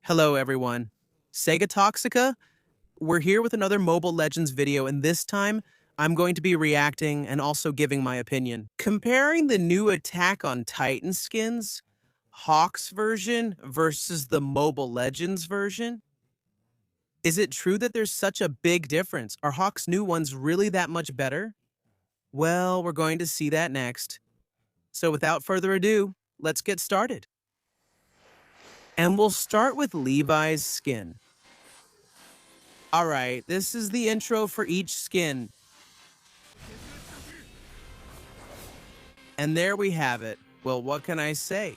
Hello, everyone. Sega Toxica, we're here with another Mobile Legends video, and this time I'm going to be reacting and also giving my opinion. Comparing the new Attack on Titan skins, HOK's version versus the Mobile Legends version, is it true that there's such a big difference? Are HOK's new ones really that much better? Well, we're going to see that next. So without further ado, let's get started. And we'll start with Levi's skin. Alright, this is the intro for each skin. And there we have it. Well, what can I say?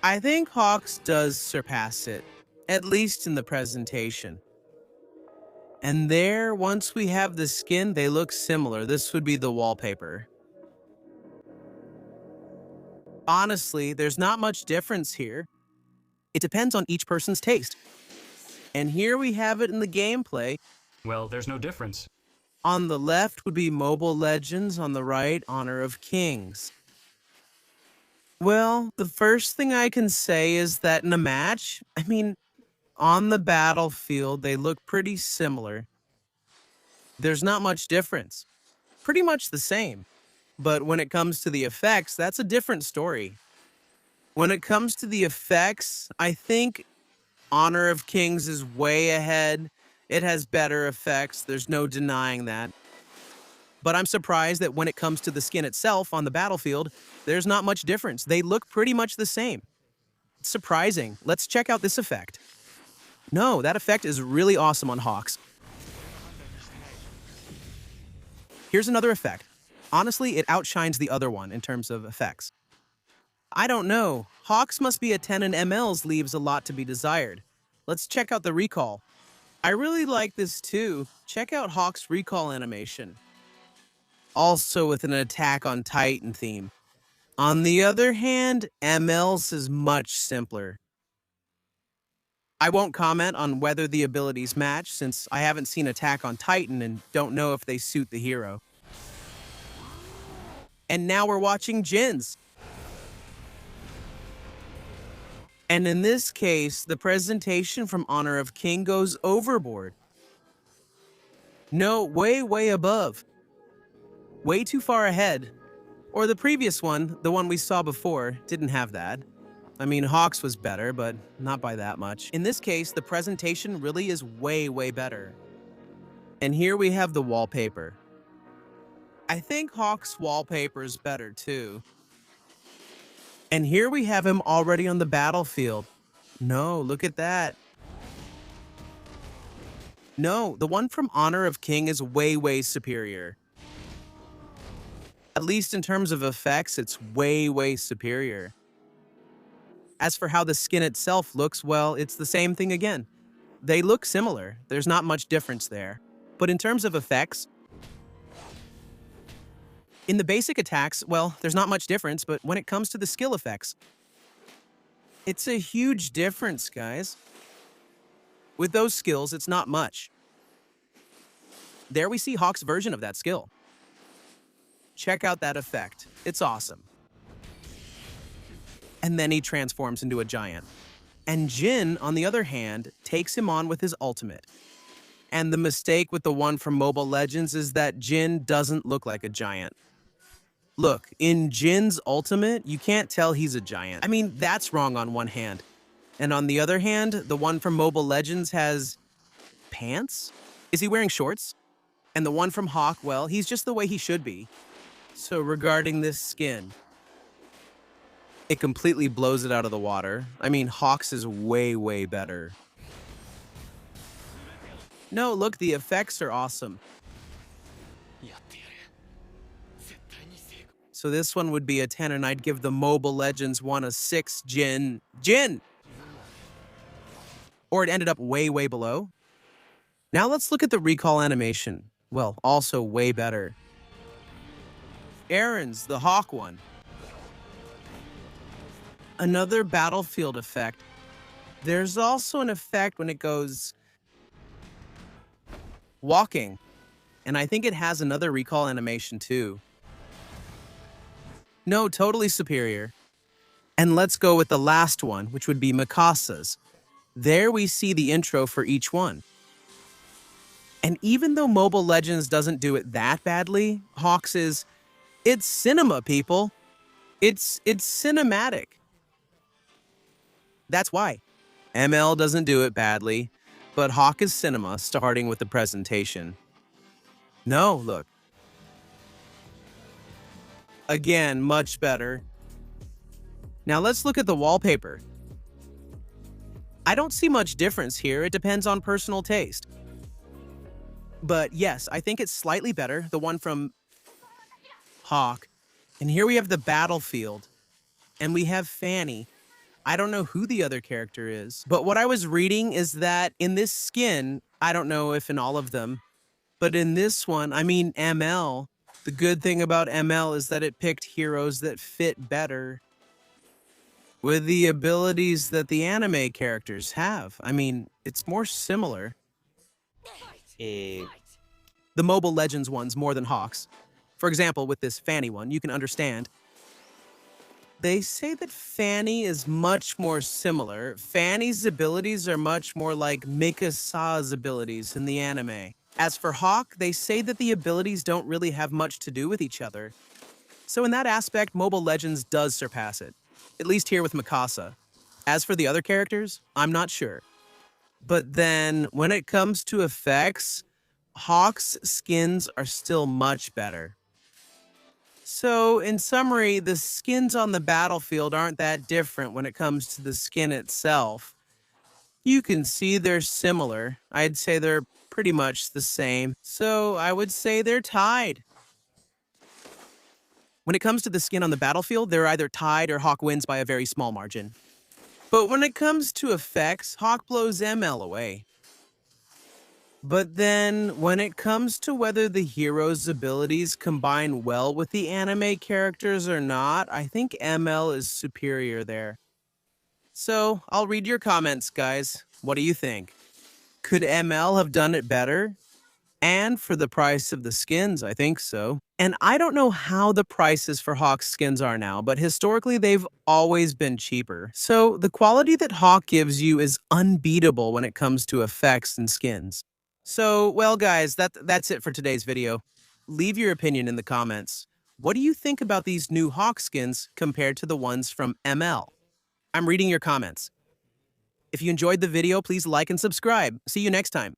I think HOK's does surpass it, at least in the presentation. And there, once we have the skin, they look similar. This would be the wallpaper. Honestly, there's not much difference here. It depends on each person's taste. And here we have it in the gameplay. Well, there's no difference. On the left would be Mobile Legends, on the right, Honor of Kings. Well, the first thing I can say is that in a match, on the battlefield, they look pretty similar. There's not much difference. Pretty much the same. But when it comes to the effects, that's a different story. When it comes to the effects, I think Honor of Kings is way ahead. It has better effects. There's no denying that. But I'm surprised that when it comes to the skin itself on the battlefield, there's not much difference. They look pretty much the same. It's surprising. Let's check out this effect. No, that effect is really awesome on HOK's. Here's another effect. Honestly, it outshines the other one in terms of effects. I don't know. HOK's must be a 10 and ML's leaves a lot to be desired. Let's check out the recall. I really like this too. Check out HOK's recall animation. Also with an Attack on Titan theme. On the other hand, ML's is much simpler. I won't comment on whether the abilities match since I haven't seen Attack on Titan and don't know if they suit the hero. And now we're watching Jhin's. And in this case, the presentation from Honor of King goes overboard. No, way above. Way too far ahead. Or the previous one, the one we saw before, didn't have that. HOK's was better, but not by that much. In this case, the presentation really is way better. And here we have the wallpaper. I think HOK's wallpaper is better too. And here we have him already on the battlefield. No, look at that. No, the one from Honor of King is way superior. At least in terms of effects, it's way superior. As for how the skin itself looks, well, it's the same thing again. They look similar. There's not much difference there. But in terms of effects, in the basic attacks, well, there's not much difference, but when it comes to the skill effects, it's a huge difference, guys. With those skills, it's not much. There we see HOK's version of that skill. Check out that effect. It's awesome. And then he transforms into a giant. And Jhin, on the other hand, takes him on with his ultimate. And the mistake with the one from Mobile Legends is that Jhin doesn't look like a giant. Look, in Jin's ultimate, you can't tell he's a giant. That's wrong on one hand. And on the other hand, the one from Mobile Legends has pants? Is he wearing shorts? And the one from HOK, well, he's just the way he should be. So regarding this skin, it completely blows it out of the water. HOK's is way better. No, look, the effects are awesome. So this one would be a 10, and I'd give the Mobile Legends one a 6. Jhin! Or it ended up way below. Now let's look at the recall animation. Well, also way better. Aaron's, the HOK one. Another battlefield effect. There's also an effect when it goes walking. And I think it has another recall animation too. No, totally superior. And let's go with the last one, which would be Mikasa's. There we see the intro for each one. And even though Mobile Legends doesn't do it that badly, Hawks it's cinema, people. It's cinematic. That's why. ML doesn't do it badly, but Hawk is cinema, starting with the presentation. No, look. Again, much better. Now let's look at the wallpaper. I don't see much difference here. It depends on personal taste. But yes, I think it's slightly better, the one from Hawk. And here we have the battlefield. And we have Fanny. I don't know who the other character is, but what I was reading is that in this skin, I don't know if in all of them, but in this one, I mean ML, the good thing about ML is that it picked heroes that fit better with the abilities that the anime characters have. I mean, it's more similar. The Mobile Legends one's more than Hawks. For example, with this Fanny one, you can understand. They say that Fanny is much more similar. Fanny's abilities are much more like Mikasa's abilities in the anime. As for Hawk, they say that the abilities don't really have much to do with each other. So in that aspect, Mobile Legends does surpass it, at least here with Mikasa. As for the other characters, I'm not sure. But then, when it comes to effects, Hawk's skins are still much better. So, in summary, the skins on the battlefield aren't that different when it comes to the skin itself. You can see they're similar. I'd say they're pretty much the same. So, I would say they're tied. When it comes to the skin on the battlefield, they're either tied or Hawk wins by a very small margin. But when it comes to effects, Hawk blows ML away. But then, when it comes to whether the hero's abilities combine well with the anime characters or not, I think ML is superior there. So, I'll read your comments, guys. What do you think? Could ML have done it better? And for the price of the skins, I think so. And I don't know how the prices for Hawk's skins are now, but historically they've always been cheaper. So the quality that Hawk gives you is unbeatable when it comes to effects and skins. So, well guys, that's it for today's video. Leave your opinion in the comments. What do you think about these new Hawk skins compared to the ones from ML? I'm reading your comments. If you enjoyed the video, please like and subscribe. See you next time.